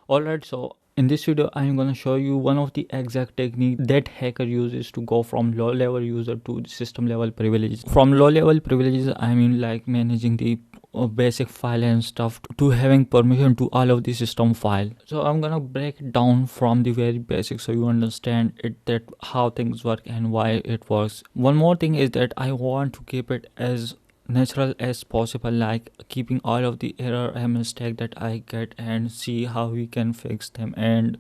Alright, so in this video I'm gonna show you one of the exact technique that hacker uses to go from low level user to system level privileges. From low level privileges I mean like managing the basic file and stuff to having permission to all of the system file. So I'm gonna break it down from the very basic so you understand it, that how things work and why it works. One more thing is that I want to keep it as natural as possible, like keeping all of the error and mistake that I get and see how we can fix them and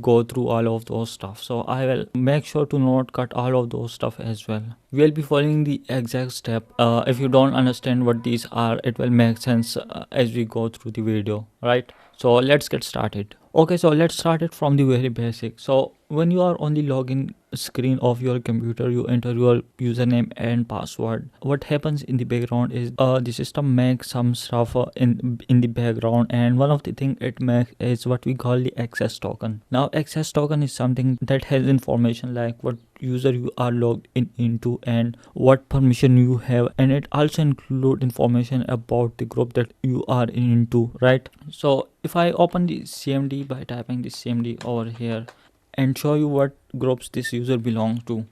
go through all of those stuff. So I will make sure to not cut all of those stuff as well. We'll be following the exact step. If you don't understand what these are, it will make sense as we go through the video, right? So let's get started. Okay, so let's start it from the very basic. So when you are on the login screen of your computer, you enter your username and password. What happens in the background is the system makes some stuff in the background, and one of the thing it makes is what we call the access token. Now access token is something that has information like what user you are logged into and what permission you have, and it also include information about the group that you are into, right? So if I open the CMD by typing the CMD over here and show you what groups this user belongs to,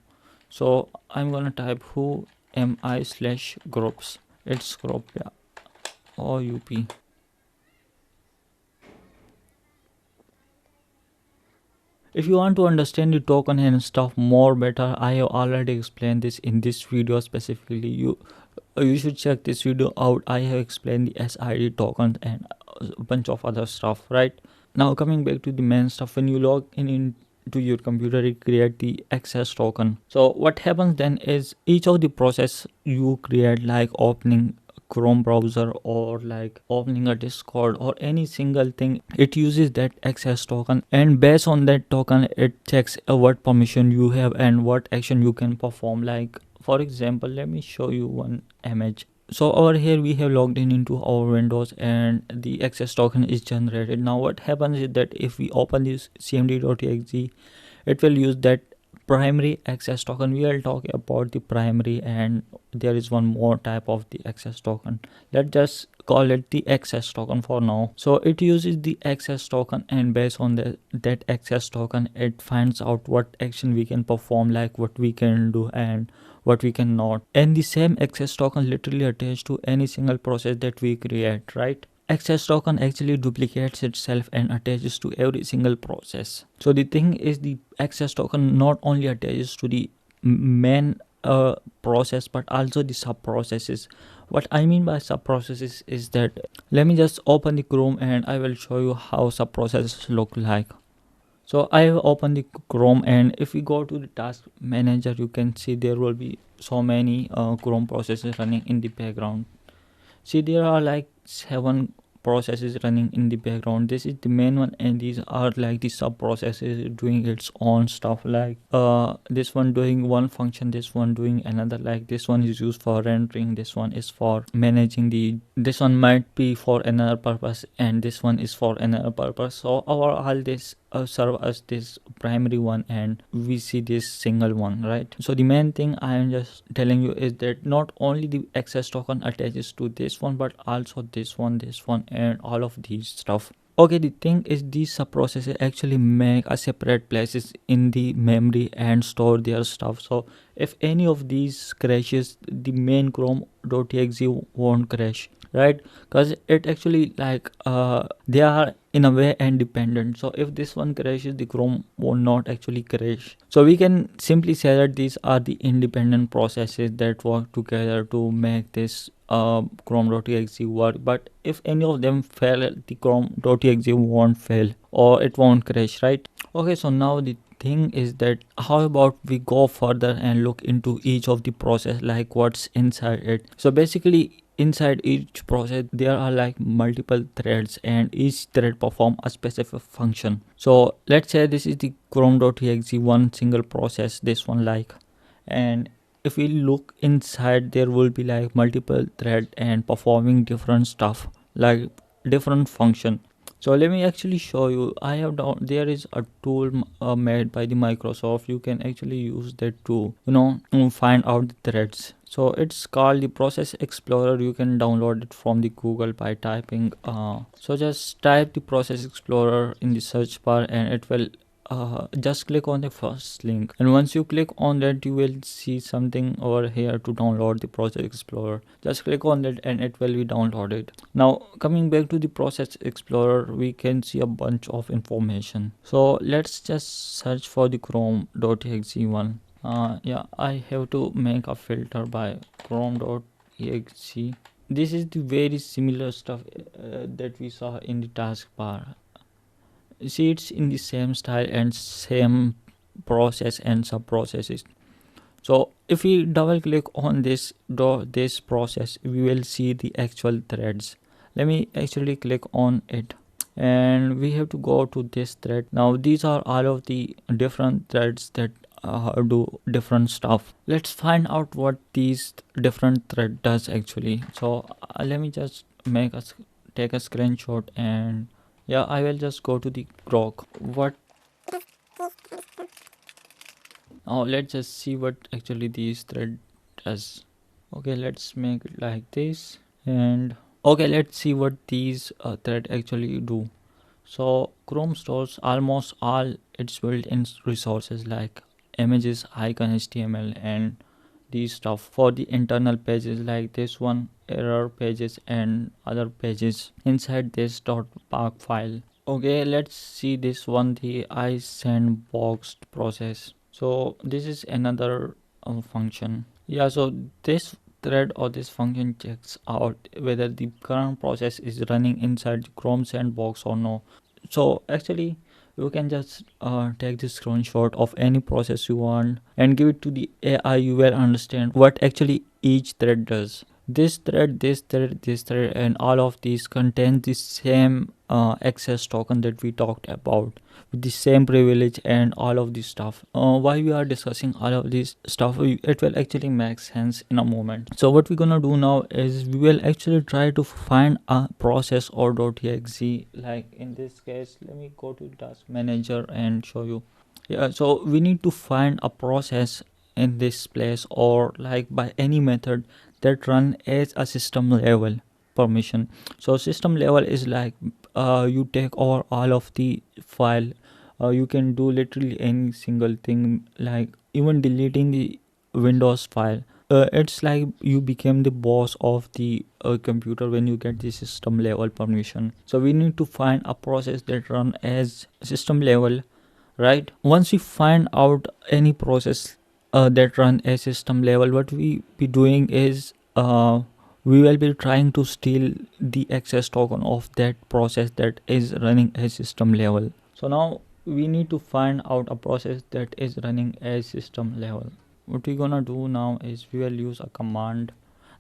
so I'm gonna type who am I / groups. It's group, yeah, OUP. If you want to understand the token and stuff more better, I have already explained this in this video specifically. You should check this video out. I have explained the SID tokens and a bunch of other stuff, right? Now coming back to the main stuff, when you log into your computer, it create the access token. So what happens then is each of the process you create, like opening Chrome browser or like opening a Discord or any single thing, it uses that access token, and based on that token it checks what permission you have and what action you can perform. Like for example, let me show you one image. So over here we have logged into our Windows and the access token is generated. Now what happens is that if we open this cmd.exe, it will use that primary access token. We will talk about the primary, and there is one more type of the access token. Let's just call it the access token for now. So it uses the access token, and based on that access token it finds out what action we can perform, like what we can do and what we cannot. And the same access token literally attached to any single process that we create, right? Access token actually duplicates itself and attaches to every single process. So the thing is, the access token not only attaches to the main process but also the sub processes. What I mean by sub processes is that, let me just open the Chrome and I will show you how sub processes look like. So I have opened the Chrome, and if we go to the task manager, you can see there will be so many Chrome processes running in the background. See, there are like 7 processes running in the background. This is the main one, and these are like the sub processes doing its own stuff, like this one doing one function, this one doing another. Like this one is used for rendering, this one is for managing this one might be for another purpose, and this one is for another purpose. So overall this serve as this primary one, and we see this single one, right? So the main thing I am just telling you is that not only the access token attaches to this one but also this one and all of these stuff. Okay, the thing is these subprocesses actually make a separate places in the memory and store their stuff. So if any of these crashes, the main chrome.exe won't crash, right? Because it actually like they are in a way independent. So if this one crashes, the Chrome will not actually crash. So we can simply say that these are the independent processes that work together to make this chrome.exe work. But if any of them fail, the chrome.exe won't fail or it won't crash, right? Okay, so now the thing is that how about we go further and look into each of the process, like what's inside it. So basically inside each process there are like multiple threads, and each thread perform a specific function. So let's say this is the chrome.exe one single process, this one, like, and if we look inside there will be like multiple thread and performing different stuff, like different function. So let me actually show you. I have down there is a tool made by the Microsoft. You can actually use that to find out the threads. So it's called the Process Explorer. You can download it from the Google by typing so just type the Process Explorer in the search bar, and it will just click on the first link, and once you click on that you will see something over here to download the Process Explorer. Just click on that and it will be downloaded. Now coming back to the Process Explorer, we can see a bunch of information. So let's just search for the chrome.exe one. Yeah, I have to make a filter by chrome.exe. This is the very similar stuff that we saw in the taskbar. See, it's in the same style and same process and subprocesses. So if we double click on this process, we will see the actual threads. Let me actually click on it, and we have to go to this thread. Now these are all of the different threads that do different stuff. Let's find out what these different thread does actually. So let me just take a screenshot, and yeah, I will just go to the grok. Now let's just see what actually these thread does. Okay, let's make it like this, and okay, let's see what these thread actually do. So Chrome stores almost all its built-in resources like images, icon, HTML, and these stuff for the internal pages like this one, error pages, and other pages inside this .park file. Okay, let's see this one, the iSandboxed process. So this is another function. Yeah, so this thread or this function checks out whether the current process is running inside the Chrome sandbox or no. So actually you can just take this screenshot of any process you want and give it to the AI. You will understand what actually each thread does. This thread, this thread, this thread, and all of these contain the same access token that we talked about, with the same privilege and all of this stuff. Why we are discussing all of this stuff, it will actually make sense in a moment. So what we're gonna do now is we will actually try to find a process or .exe. Like in this case, let me go to task manager and show you. Yeah, so we need to find a process in this place, or like by any method that run as a system level permission. So system level is like you take over all of the file. You can do literally any single thing, like even deleting the Windows file. It's like you became the boss of the computer when you get the system level permission. So we need to find a process that run as system level, right? Once we find out any process that run a system level, what we be doing is we will be trying to steal the access token of that process that is running a system level. So now we need to find out a process that is running a system level. What we're gonna do now is we will use a command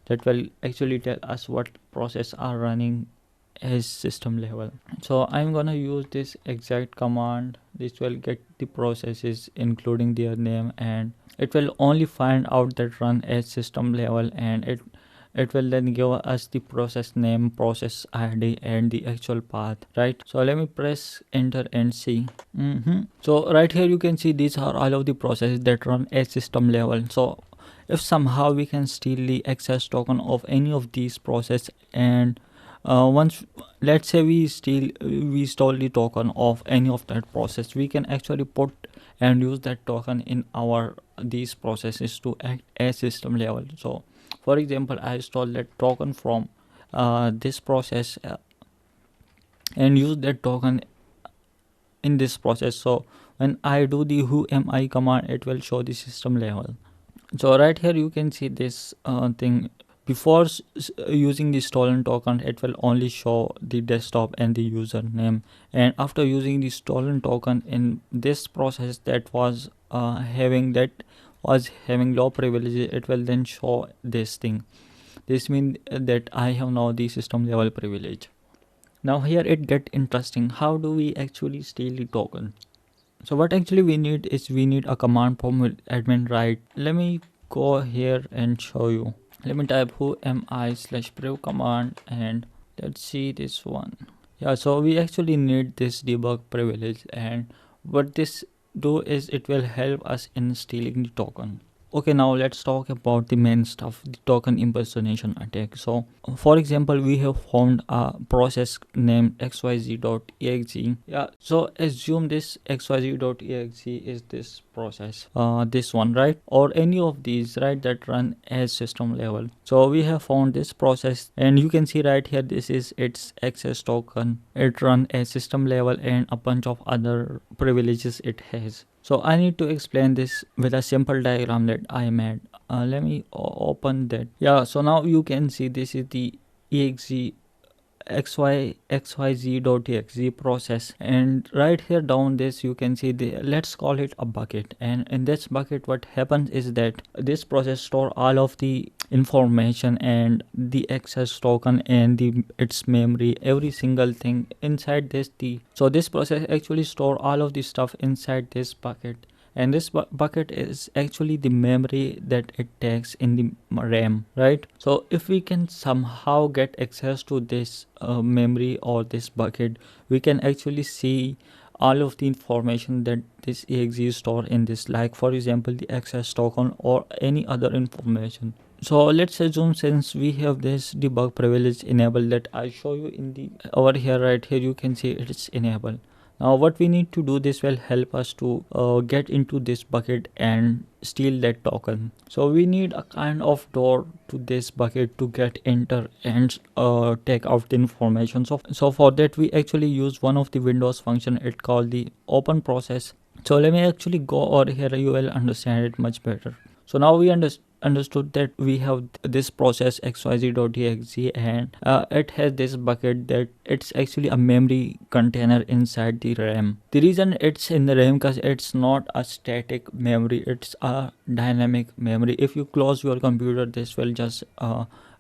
that will actually tell us what process are running as system level. So I'm gonna use this exact command. This will get the processes including their name, and it will only find out that run as system level, and it will then give us the process name, process ID, and the actual path, right? So let me press enter and see. So right here you can see these are all of the processes that run at system level. So if somehow we can steal the access token of any of these process, and once let's say we stole the token of any of that process, we can actually put and use that token in our these processes to act as system level. So for example, I stole that token from this process and use that token in this process. So when I do the whoami command, it will show the system level. So right here you can see this thing. Before using the stolen token, it will only show the desktop and the username, and after using the stolen token in this process that was having low privilege, it will then show this thing. This means that I have now the system level privilege. Now here it get interesting. How do we actually steal the token? So what actually we need is we need a command from admin, right? Let me go here and show you. Let me type whoami/priv command, and let's see this one. Yeah, so we actually need this debug privilege, and what this do is it will help us in stealing the token. Okay, now let's talk about the main stuff, the token impersonation attack. So for example, we have found a process named xyz.exe. Yeah, so assume this xyz.exe is this process, this one, right, or any of these, right, that run as system level. So we have found this process, and you can see right here, this is its access token. It run as system level and a bunch of other privileges it has. So I need to explain this with a simple diagram that I made. Let me open that. Yeah, so now you can see this is the exe xyz.exe process, and right here down this you can see the, let's call it a bucket, and in this bucket what happens is that this process store all of the information and the access token and the its memory, every single thing inside this. So this process actually store all of the stuff inside this bucket, and this bucket is actually the memory that it takes in the RAM, right? So if we can somehow get access to this memory or this bucket, we can actually see all of the information that this exe store in this, like for example the access token or any other information. So let's assume, since we have this debug privilege enabled that I show you in the over here, right here you can see it's enabled. Now what we need to do, this will help us to get into this bucket and steal that token. So we need a kind of door to this bucket to get enter and take out the information. So for that we actually use one of the Windows function, it called the OpenProcess. So let me actually go over here, you will understand it much better. So now we understood that we have this process xyz.exe, and it has this bucket that it's actually a memory container inside the RAM. The reason it's in the RAM because it's not a static memory, it's a dynamic memory. If you close your computer, this will just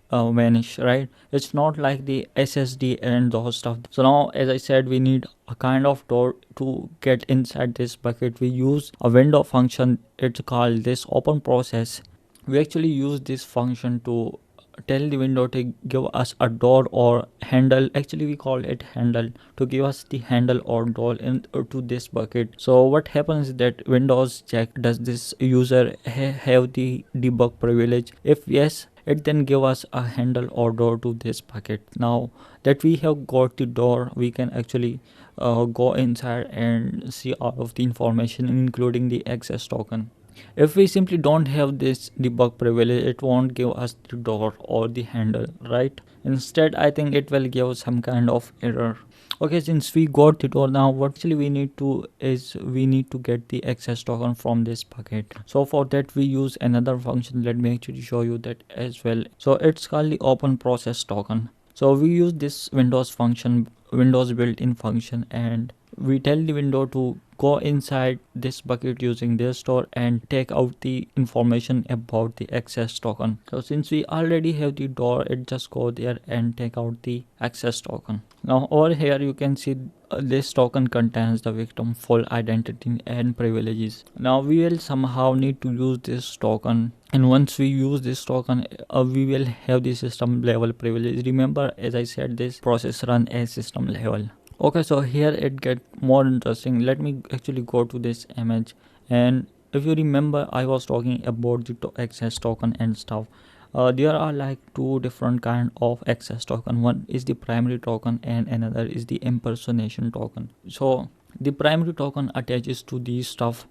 vanish, right? It's not like the SSD and those stuff. So now, as I said, we need a kind of door to get inside this bucket. We use a window function, it's called this OpenProcess. We actually use this function to tell the window to give us a door or handle, actually we call it handle, to give us the handle or door into this bucket. So what happens is that Windows check, does this user have the debug privilege? If yes, it then give us a handle or door to this bucket. Now that we have got the door, we can actually go inside and see all of the information including the access token. If we simply don't have this debug privilege, it won't give us the door or the handle, right? Instead, I think it will give some kind of error. Okay, since we got the door, now what actually we need to is we need to get the access token from this bucket. So for that we use another function. Let me actually show you that as well. So it's called the OpenProcessToken. So we use this Windows function, Windows built-in function, and we tell the window to go inside this bucket using this store and take out the information about the access token. So since we already have the door, it just go there and take out the access token. Now over here you can see this token contains the victim full identity and privileges. Now we will somehow need to use this token, and once we use this token we will have the system level privilege. Remember, as I said, this process run as system level. Okay, so here it get more interesting. Let me actually go to this image, and if you remember, I was talking about the access token and stuff. There are like two different kind of access token. One is the primary token and another is the impersonation token. So the primary token attaches to these stuff,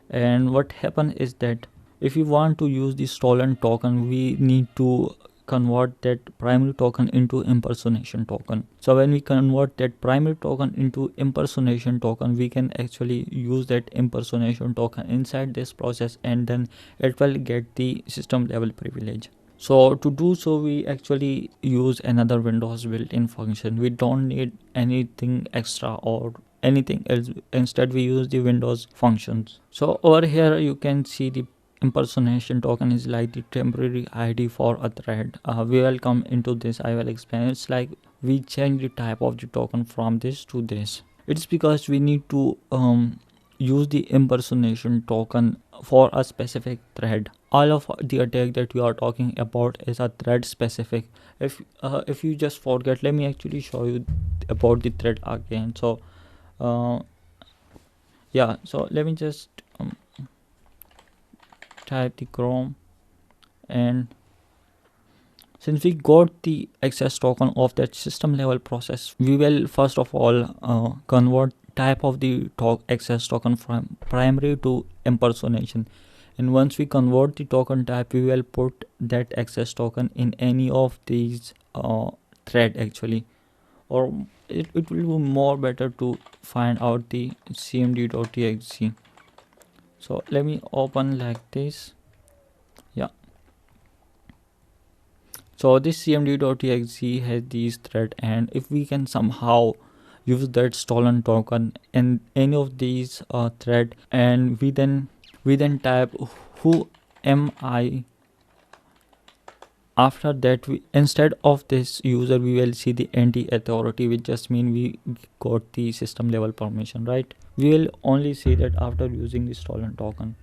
and what happens is that if you want to use the stolen token, we need to convert that primary token into impersonation token. So when we convert that primary token into impersonation token, we can actually use that impersonation token inside this process, and then it will get the system level privilege. So to do so, we actually use another Windows built-in function. We don't need anything extra or anything else. Instead we use the Windows functions. So over here you can see the impersonation token is like the temporary ID for a thread. We will come into this, I will explain. It's like we change the type of the token from this to this. It's because we need to use the impersonation token for a specific thread. all of the attack that we are talking about is a thread specific. If you just forget, let me actually show you about the thread again. So yeah, so let me just type the Chrome, and since we got the access token of that system level process, we will first of all convert type of the access token from primary to impersonation. And once we convert the token type, we will put that access token in any of these thread actually, or it will be more better to find out the cmd.exe. So let me open like this. Yeah, so this cmd.exe has these thread, and if we can somehow use that stolen token in any of these thread, and we then type who am I. After that, we instead of this user, we will see the anti-authority, which just mean we got the system level permission, right? We will only see that after using the stolen token.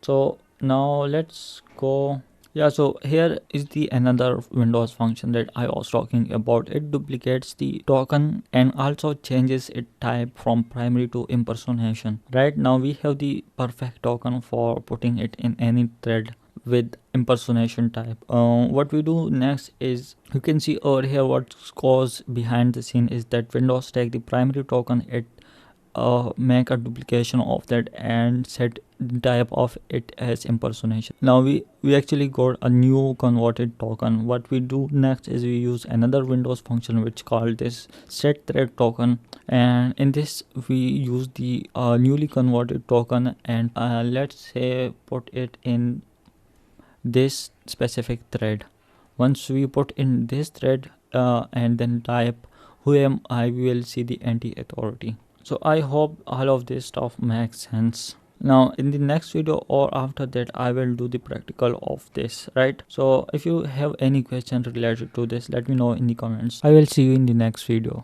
So now let's go. Yeah, so here is the another Windows function that I was talking about. It duplicates the token and also changes its type from primary to impersonation. Right now we have the perfect token for putting it in any thread with impersonation type. What we do next is, you can see over here what goes behind the scene is that Windows take the primary token, it make a duplication of that and set the type of it as impersonation. Now we actually got a new converted token. What we do next is we use another Windows function which called this SetThreadToken, and in this we use the newly converted token, and let's say put it in this specific thread. Once we put in this thread and then type who am I, we will see the anti-authority. So I hope all of this stuff makes sense. Now in the next video or after that, I will do the practical of this, right? So if you have any question related to this, let me know in the comments. I will see you in the next video.